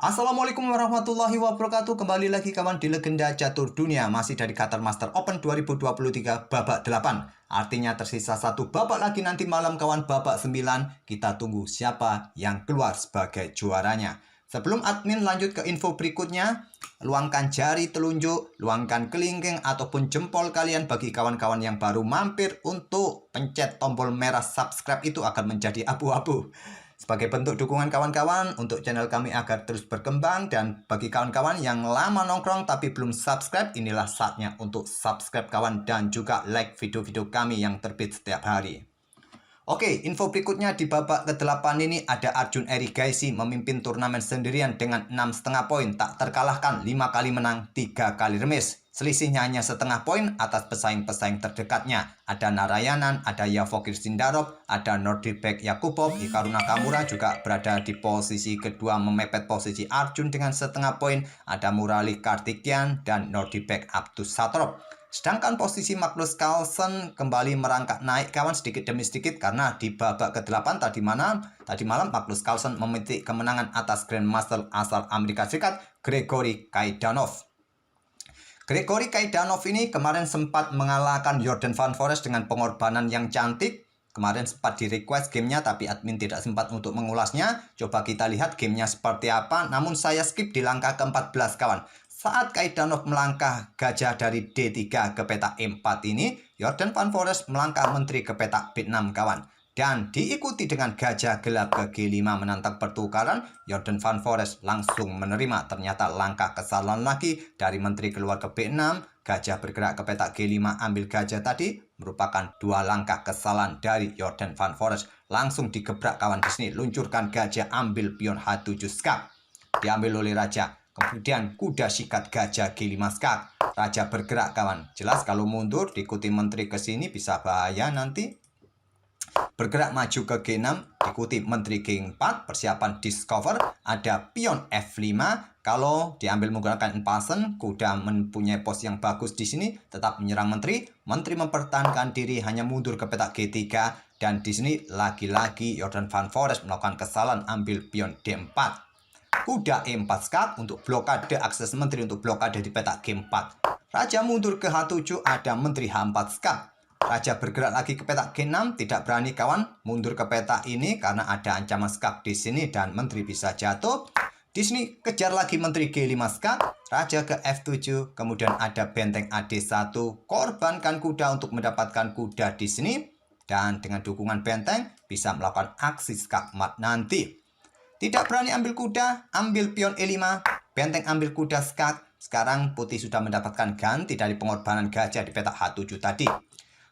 Assalamualaikum warahmatullahi wabarakatuh. Kembali lagi kawan di Legenda Catur Dunia. Masih dari Qatar Master Open 2023 babak 8. Artinya tersisa satu babak lagi nanti malam kawan, babak 9. Kita tunggu siapa yang keluar sebagai juaranya. Sebelum admin lanjut ke info berikutnya, luangkan jari telunjuk, luangkan kelingking ataupun jempol kalian bagi kawan-kawan yang baru mampir untuk pencet tombol merah subscribe itu akan menjadi abu-abu. Sebagai bentuk dukungan kawan-kawan untuk channel kami agar terus berkembang, dan bagi kawan-kawan yang lama nongkrong tapi belum subscribe, inilah saatnya untuk subscribe kawan dan juga like video-video kami yang terbit setiap hari. Oke, info berikutnya di babak ke-8 ini ada Arjun Erigaisi memimpin turnamen sendirian dengan 6,5 poin, tak terkalahkan, 5 kali menang, 3 kali remis. Selisihnya hanya setengah poin atas pesaing-pesaing terdekatnya. Ada Narayanan, ada Yavogir Sindarov, ada Nordibek Yakubov. Hikaru Nakamura juga berada di posisi kedua memepet posisi Arjun dengan setengah poin. Ada Murali Kartikeyan dan Nordibek Abdusattorov. Sedangkan posisi Magnus Carlsen kembali merangkak naik kawan sedikit demi sedikit, karena di babak ke-8 tadi malam Magnus Carlsen memetik kemenangan atas Grandmaster asal Amerika Serikat Grigori Kaidanov. Grigori Kaidanov ini kemarin sempat mengalahkan Jordan Van Forest dengan pengorbanan yang cantik. Kemarin sempat di request gamenya tapi admin tidak sempat untuk mengulasnya. Coba kita lihat gamenya seperti apa. Namun saya skip di langkah ke-14 kawan. Saat Kaidanov melangkah gajah dari D3 ke petak E4 ini, Jordan Van Forest melangkah menteri ke petak B6 kawan. Dan diikuti dengan gajah gelap ke G5 menantang pertukaran, Jordan Van Forest langsung menerima. Ternyata langkah kesalahan lagi dari menteri keluar ke B6, gajah bergerak ke petak G5 ambil gajah tadi, merupakan 2 langkah kesalahan dari Jordan Van Forest. Langsung digebrak kawan di sini, luncurkan gajah ambil pion H7 skak. Diambil oleh raja. Kemudian kuda sikat gajah G5 skak. Raja bergerak kawan. Jelas kalau mundur diikuti menteri ke sini bisa bahaya nanti. Bergerak maju ke G6, diikuti menteri G4, persiapan discover, ada pion F5. Kalau diambil menggunakan empasen, kuda mempunyai pos yang bagus di sini, tetap menyerang menteri. Menteri mempertahankan diri, hanya mundur ke petak G3, dan di sini lagi-lagi Jordan Van Forest melakukan kesalahan ambil pion D4. Kuda E4 skak untuk blokade akses menteri untuk blokade di petak G4. Raja mundur ke H7, ada menteri H4 skak. Raja bergerak lagi ke petak G6, tidak berani kawan mundur ke petak ini karena ada ancaman skak di sini dan menteri bisa jatuh. Di sini kejar lagi menteri G5 skak, raja ke F7, kemudian ada benteng AD1, korbankan kuda untuk mendapatkan kuda di sini, dan dengan dukungan benteng bisa melakukan aksi skak mat nanti. Tidak berani ambil kuda, ambil pion E5, benteng ambil kuda skak. Sekarang putih sudah mendapatkan ganti dari pengorbanan gajah di petak H7 tadi.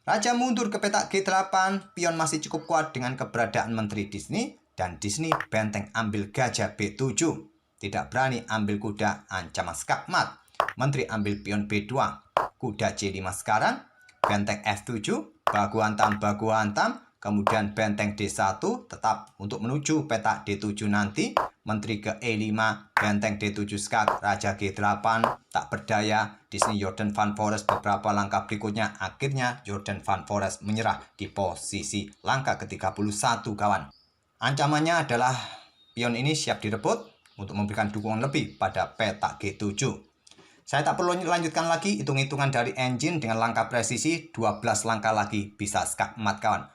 Raja mundur ke petak G8, pion masih cukup kuat dengan keberadaan menteri di sini, dan di sini benteng ambil gajah B7. Tidak berani ambil kuda, ancaman skak mat. Menteri ambil pion B2, kuda C5 sekarang, benteng F7, bagu hantam, kemudian benteng D1 tetap untuk menuju petak D7 nanti. Menteri ke E5, benteng D7 skak, raja G8, tak berdaya. Di sini Jordan Van Forest beberapa langkah berikutnya. Akhirnya Jordan Van Forest menyerah di posisi langkah ke-31 kawan. Ancamannya adalah pion ini siap direbut untuk memberikan dukungan lebih pada petak G7. Saya tak perlu lanjutkan lagi hitung-hitungan dari engine dengan langkah presisi, 12 langkah lagi bisa skak mat kawan.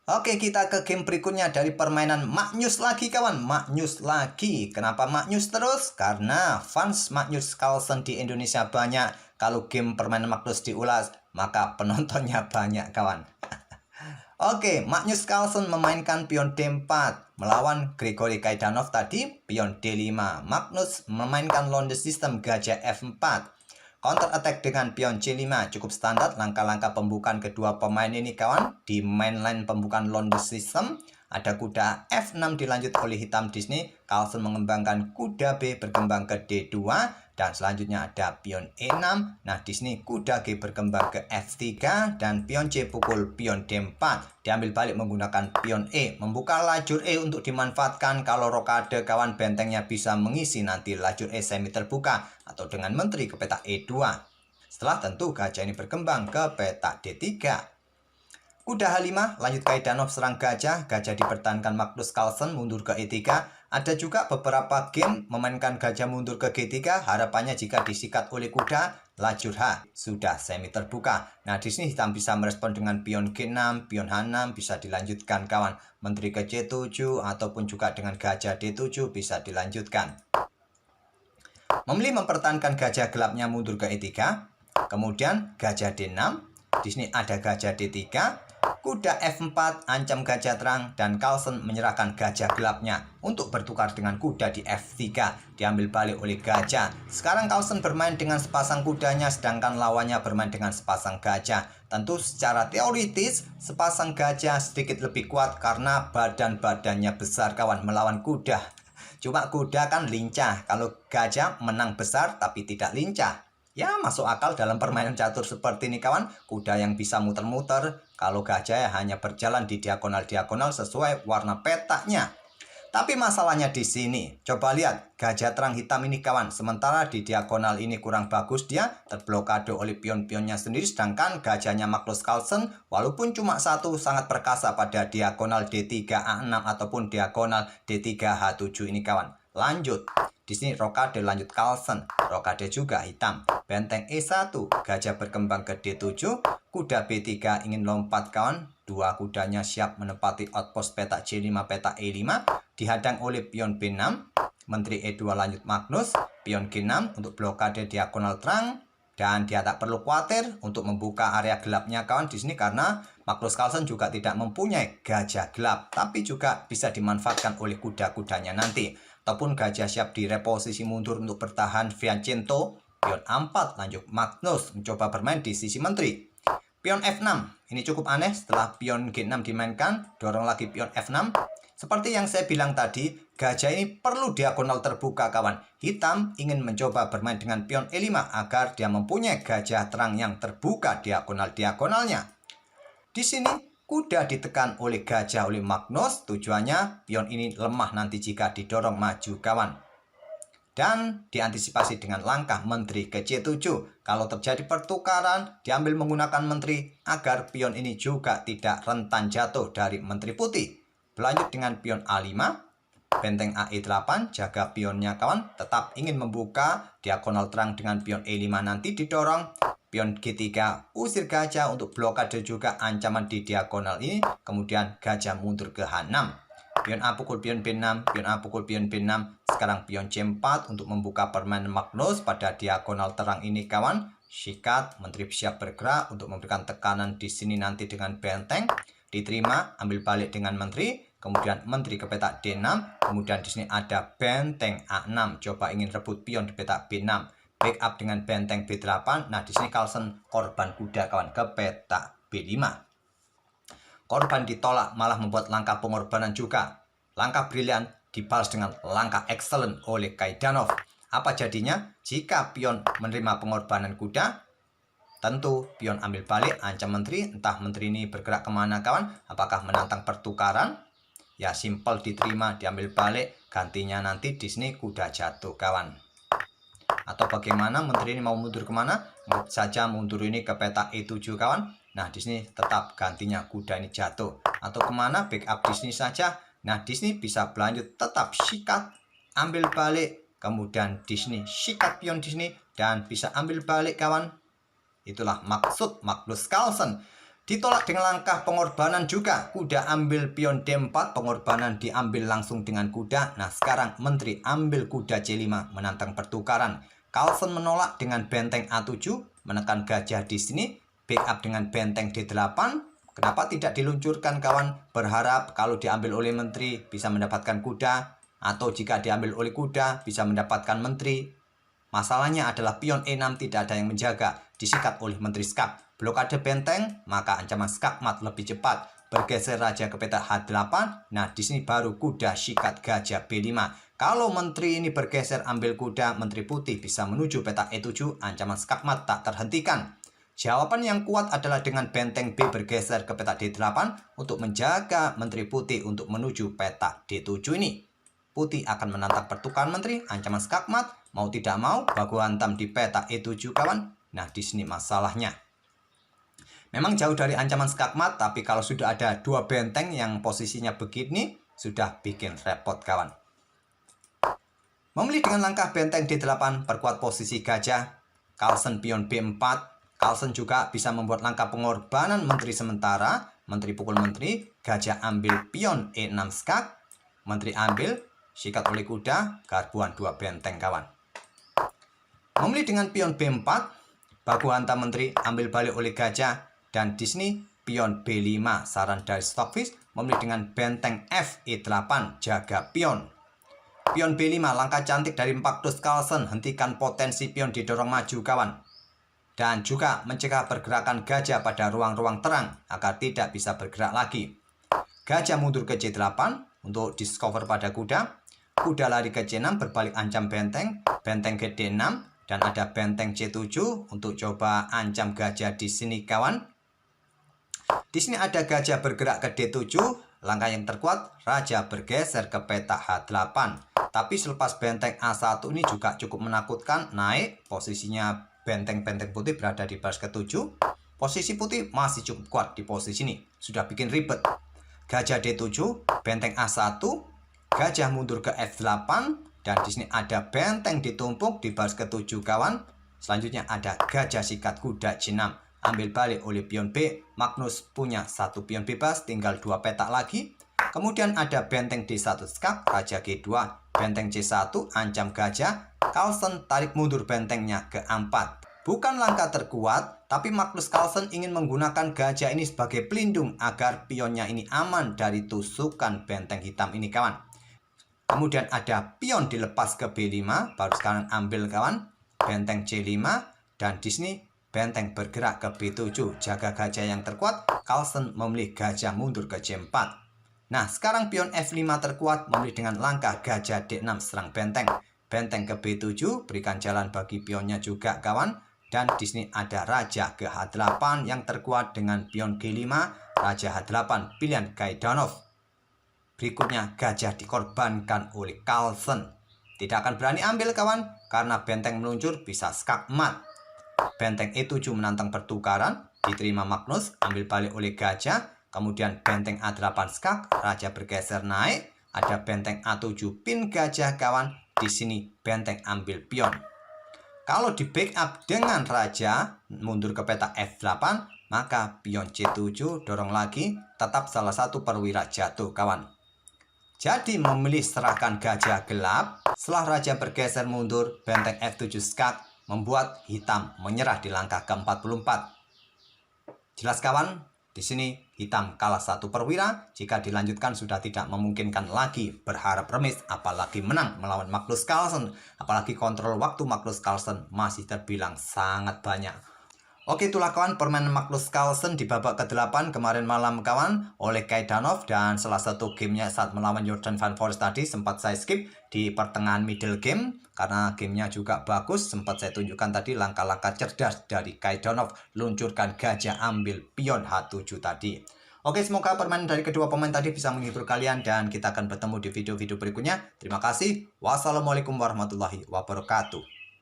Oke, kita ke game berikutnya dari permainan Magnus lagi kawan. Magnus lagi. Kenapa Magnus terus? Karena fans Magnus Carlsen di Indonesia banyak. Kalau game permainan Magnus diulas, maka penontonnya banyak kawan. Oke, Magnus Carlsen memainkan pion D4 melawan Grigori Kaidanov tadi, pion D5. Magnus memainkan londe sistem gajah F4. Counter attack dengan pion C5 cukup standar langkah-langkah pembukaan kedua pemain ini kawan. Di mainline pembukaan londe system ada kuda F6 dilanjut oleh hitam di sini. Carlsen mengembangkan kuda B berkembang ke D2 dan selanjutnya ada pion E6. Nah, di sini kuda G berkembang ke F3 dan pion C pukul pion D4. Diambil balik menggunakan pion E. Membuka lajur E untuk dimanfaatkan kalau rokade kawan, bentengnya bisa mengisi nanti lajur E semi terbuka atau dengan menteri ke petak E2. Setelah tentu gajah ini berkembang ke petak D3. Kuda H5 lanjut Kaidanov serang gajah. Gajah dipertahankan Magnus Carlsen mundur ke E3. Ada juga beberapa game memainkan gajah mundur ke G3, harapannya jika disikat oleh kuda, lajur H sudah semi terbuka. Nah, di sini hitam bisa merespon dengan pion G6, pion H6 bisa dilanjutkan kawan. Menteri ke C7 ataupun juga dengan gajah D7 bisa dilanjutkan. Memilih mempertahankan gajah gelapnya mundur ke E3, kemudian gajah D6, di sini ada gajah D3, kuda F4 ancam gajah terang, dan Carlsen menyerahkan gajah gelapnya untuk bertukar dengan kuda di F3, diambil balik oleh gajah. Sekarang Carlsen bermain dengan sepasang kudanya, sedangkan lawannya bermain dengan sepasang gajah. Tentu secara teoritis sepasang gajah sedikit lebih kuat karena badan-badannya besar kawan melawan kuda. Cuma kuda kan lincah, kalau gajah menang besar tapi tidak lincah. Ya, masuk akal dalam permainan catur seperti ini kawan. Kuda yang bisa muter-muter, kalau gajah ya hanya berjalan di diagonal-diagonal sesuai warna petaknya. Tapi masalahnya di sini, coba lihat gajah terang hitam ini kawan. Sementara di diagonal ini kurang bagus, dia terblokade oleh pion-pionnya sendiri. Sedangkan gajahnya Magnus Carlsen walaupun cuma satu sangat perkasa pada diagonal D3A6 ataupun diagonal D3H7 ini kawan. Lanjut. Di sini rokade lanjut Carlsen, rokade juga hitam. Benteng E1, gajah berkembang ke D7, kuda B3 ingin lompat kawan. Dua kudanya siap menempati outpost petak C5, petak E5, dihadang oleh pion B6. Menteri E2 lanjut Magnus, pion G6 untuk blokade diagonal terang. Dan dia tak perlu khawatir untuk membuka area gelapnya kawan di sini karena Magnus Carlsen juga tidak mempunyai gajah gelap, tapi juga bisa dimanfaatkan oleh kuda-kudanya nanti. Ataupun gajah siap direposisi mundur untuk bertahan Vicenzo. Pion A4 lanjut Magnus mencoba bermain di sisi menteri. Pion F6 ini cukup aneh setelah pion G6 dimainkan, dorong lagi pion F6. Seperti yang saya bilang tadi, gajah ini perlu diagonal terbuka kawan. Hitam ingin mencoba bermain dengan pion E5 agar dia mempunyai gajah terang yang terbuka diagonal-diagonalnya. Di sini kuda ditekan oleh gajah oleh Magnus, tujuannya pion ini lemah nanti jika didorong maju kawan. Dan diantisipasi dengan langkah menteri ke C7. Kalau terjadi pertukaran, diambil menggunakan menteri agar pion ini juga tidak rentan jatuh dari menteri putih. Berlanjut dengan pion A5, benteng AE8, jaga pionnya kawan, tetap ingin membuka diagonal terang dengan pion E5 nanti didorong. Pion G3 usir gajah untuk blokade juga ancaman di diagonal ini. Kemudian gajah mundur ke H6. Pion A pukul pion B6, pion A pukul pion B6. Sekarang pion C4 untuk membuka permainan Magnus pada diagonal terang ini kawan. Sikat, menteri siap bergerak untuk memberikan tekanan di sini nanti dengan benteng. Diterima, ambil balik dengan menteri. Kemudian menteri ke petak D6. Kemudian di sini ada benteng A6. Coba ingin rebut pion di petak B6. Backup dengan benteng B8. Nah, di sini Carlsen korban kuda kawan ke petak B5. Korban ditolak malah membuat langkah pengorbanan juga. Langkah brilian dibalas dengan langkah excellent oleh Kaidanov. Apa jadinya jika pion menerima pengorbanan kuda? Tentu pion ambil balik ancam menteri. Entah menteri ini bergerak kemana kawan. Apakah menantang pertukaran? Ya simpel diterima, diambil balik. Gantinya nanti di sini kuda jatuh kawan. Atau bagaimana menteri ini mau mundur kemana? Menurut saja mundur ini ke petak E7 kawan. Nah di sini tetap gantinya kuda ini jatuh. Atau kemana? Backup di sini saja. Nah di sini bisa berlanjut tetap sikat, ambil balik. Kemudian di sini sikat pion di sini dan bisa ambil balik kawan. Itulah maksud Magnus Carlsen. Ditolak dengan langkah pengorbanan juga. Kuda ambil pion D4, pengorbanan diambil langsung dengan kuda. Nah sekarang menteri ambil kuda C5 menantang pertukaran. Carlsen menolak dengan benteng A7, menekan gajah di sini. Backup dengan benteng D8. Kenapa tidak diluncurkan kawan? Berharap kalau diambil oleh menteri bisa mendapatkan kuda. Atau jika diambil oleh kuda bisa mendapatkan menteri. Masalahnya adalah pion E6 tidak ada yang menjaga. Disikat oleh menteri skak. Blokade benteng, maka ancaman skakmat lebih cepat. Bergeser raja ke petak H8. Nah, di sini baru kuda sikat gajah B5. Kalau menteri ini bergeser ambil kuda, menteri putih bisa menuju petak E7. Ancaman skakmat tak terhentikan. Jawaban yang kuat adalah dengan benteng B bergeser ke petak D8 untuk menjaga menteri putih untuk menuju petak D7 ini. Putih akan menantang pertukaran menteri, ancaman skakmat, mau tidak mau, baku hantam di petak E7 kawan. Nah, di sini masalahnya. Memang jauh dari ancaman skakmat, tapi kalau sudah ada dua benteng yang posisinya begini, sudah bikin repot kawan. Memilih dengan langkah benteng D8, perkuat posisi gajah. Carlsen pion B4. Carlsen juga bisa membuat langkah pengorbanan menteri sementara. Menteri pukul menteri, gajah ambil pion E6 skak. Menteri ambil, sikat oleh kuda, garbuan 2 benteng kawan. Memilih dengan pion B4, baku hantam menteri, ambil balik oleh gajah. Dan di sini pion B5, saran dari Stockfish. Memilih dengan benteng F E8, jaga pion. Pion B5, langkah cantik dari Magnus Carlsen, hentikan potensi pion didorong maju kawan. Dan juga mencegah pergerakan gajah pada ruang-ruang terang agar tidak bisa bergerak lagi. Gajah mundur ke C8 untuk discover pada kuda. Kuda lari ke C6 berbalik ancam benteng. Benteng ke D6 dan ada benteng C7 untuk coba ancam gajah di sini kawan. Di sini ada gajah bergerak ke D7. Langkah yang terkuat, raja bergeser ke petak H8. Tapi selepas benteng A1 ini juga cukup menakutkan, naik. Posisinya benteng-benteng putih berada di baris ke-7. Posisi putih masih cukup kuat di posisi ini. Sudah bikin ribet. Gajah D7, benteng A1, gajah mundur ke F8. Dan di sini ada benteng ditumpuk di baris ke-7 kawan. Selanjutnya ada gajah sikat kuda C6. Ambil balik oleh pion B. Magnus punya 1 pion bebas, tinggal 2 petak lagi. Kemudian ada benteng D1 skak, raja G2, benteng C1, ancam gajah. Carlsen tarik mundur bentengnya ke A4. Bukan langkah terkuat, tapi Magnus Carlsen ingin menggunakan gajah ini sebagai pelindung agar pionnya ini aman dari tusukan benteng hitam ini kawan. Kemudian ada pion dilepas ke B5, baru sekarang ambil kawan, benteng C5, dan di sini benteng bergerak ke B7, jaga gajah yang terkuat. Carlsen memilih gajah mundur ke C4. Nah, sekarang pion F5 terkuat, memilih dengan langkah gajah D6 serang benteng. Benteng ke B7, berikan jalan bagi pionnya juga kawan. Dan di sini ada raja ke H8 yang terkuat dengan pion G5, raja H8, pilihan Kaidanov. Berikutnya gajah dikorbankan oleh Carlsen. Tidak akan berani ambil kawan, karena benteng meluncur bisa skak mat. Benteng E7 menantang pertukaran, diterima Magnus, ambil balik oleh gajah. Kemudian benteng A8 skak, raja bergeser naik. Ada benteng A7 pin gajah kawan. Di sini benteng ambil pion. Kalau di backup dengan raja mundur ke petak F8, maka pion C7 dorong lagi, tetap salah satu perwira jatuh kawan. Jadi memilih serahkan gajah gelap. Setelah raja bergeser mundur, benteng F7 skak membuat hitam menyerah di langkah ke-44. Jelas kawan, di sini hitam kalah 1 perwira. Jika dilanjutkan sudah tidak memungkinkan lagi berharap remis, apalagi menang melawan Magnus Carlsen. Apalagi kontrol waktu Magnus Carlsen masih terbilang sangat banyak. Oke, itulah kawan permainan Magnus Carlsen di babak ke-8 kemarin malam kawan oleh Kaidanov. Dan salah satu gamenya saat melawan Jordan Van Forest tadi sempat saya skip di pertengahan middle game. Karena gamenya juga bagus, sempat saya tunjukkan tadi langkah-langkah cerdas dari Kaidanov. Luncurkan gajah ambil pion H7 tadi. Oke, semoga permainan dari kedua pemain tadi bisa menghibur kalian. Dan kita akan bertemu di video-video berikutnya. Terima kasih. Wassalamualaikum warahmatullahi wabarakatuh.